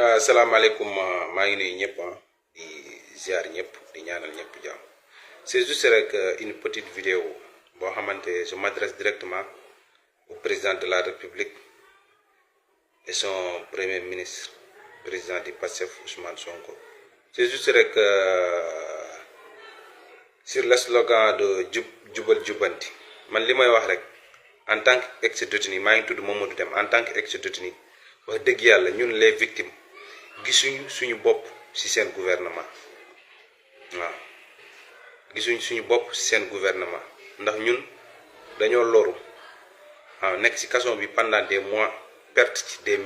asalaamaaleykum maa ngi nuyu ñëpp di ziar ñëpp di ñaanal ñëpp jàmm c'est juste rek une petite vidéo boo xamante je m'adresse directement au président de la République et son premier ministre président du PASTEF Ousmane Sonko. C'est juste rek sur le slogan de jubal jubanti man li may wax rek en tant que ex-détenu maa ngi tudd Mamadou Deme en tant que ex-détenu wax dëgg yàlla ñun les victimes gisuñu suñu bopp ci seen gouvernement waaw gisuñu suñu bopp ci seen gouvernement ndax ñun dañoo loru waaw nekk ci kaso bi pendant des mois perte ci des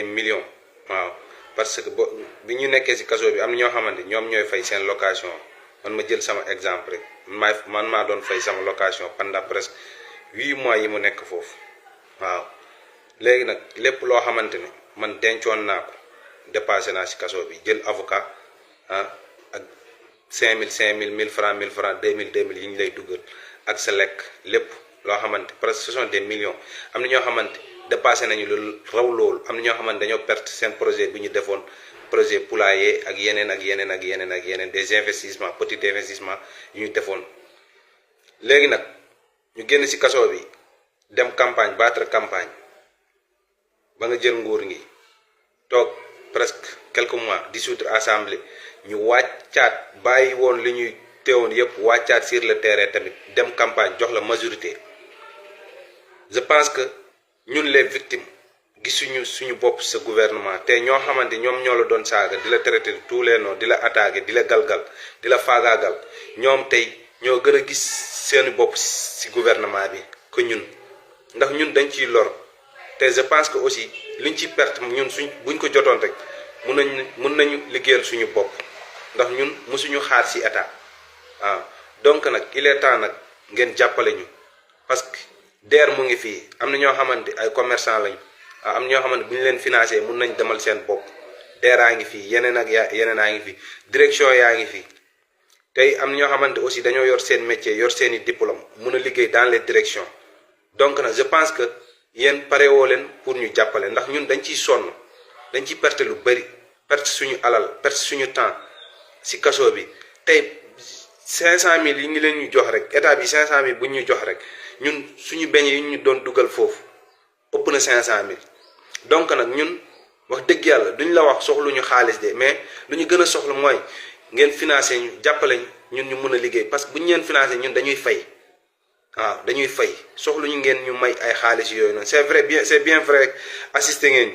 millions waaw parce que bi ñu nekkee ci kaso bi am na ñoo xamante ñoom ñooy fay seen location man ma jël sama exemple rek man maa doon fay sama location pendant presque 8 mois yi mu nekk foofu waaw léegi nag lépp loo xamante ne man dencoon naa ko dépassé naa ci kaso bi jël avocat ak 5000 1000 francs 2000 yi ñu lay duggal ak sa lekk lépp loo xamante presque ce sont des millions am na ñoo xamante dépassé nañu lu raw loolu am na ñoo xamante dañoo perte seen projet bi ñu defoon projet poulailler ak yeneen des investissements petits investissements yu ñu defoon léegi nag ñu génn ci kaso bi dem campagne battre campagne ba nga jël nguur ngi toog presque quelques mois dissoudre assemblée ñu wàccaat bàyyi woon li ñuy teewoon yépp wàccaat sur le terrain tamit dem campagne jox la majorité je pense que ñun les victimes gisuñu suñu bopp sa gouvernement te ñoo xamante ñoom ñoo la doon saaga di la traité de tous les noms di la attaqué di la galgal di la faagaagal ñoom tey ñoo gën a gis seeni bopp ci gouvernement bi que ñun ndax ñun dañ ciy lor te je pense que aussi liñ ci perte ñun buñ ko jotoon rek mun nañu liggéeyal suñu bopp ndax ñun mësuñu xaar ci état waaw donc nag il est temps nag ngeen jàppale ñu parce que DER mu ngi fii am na ñoo xamante ay commerçant lañu am na ñoo xamante bu ñu leen financé mun nañ demal seen bopp DER aa ngi fii yeneen aa ngi fii direction yaa ngi fii tey am na ñoo xamante aussi dañoo yor seen métier yor seeni diplôme mun a liggéey dans les directions donc nag je pense que yéen pare woo leen pour ñu jàppale ndax ñun dañ ciy sonn dañ ciy perte lu bari perte suñu alal perte suñu temps ci kaso bi tey 500000 yi ngi leen ñu jox rek état bi 500000 bu ñu jox rek ñun suñu beñ yi ñu doon dugal foofu ëpp na 500000 donc nag ñun wax dëgg yàlla duñ la wax soxluñu xaalis de mais lu ñu gën a soxla mooy ngeen financé ñu jàppale ñun ñu mën a liggéey parce que bu ñu leen financé ñun dañuy fay waaw dañuy fay soxluñu ngeen ñu may ay xaalis yooyu noonu c'est bien vrai assisté ngeen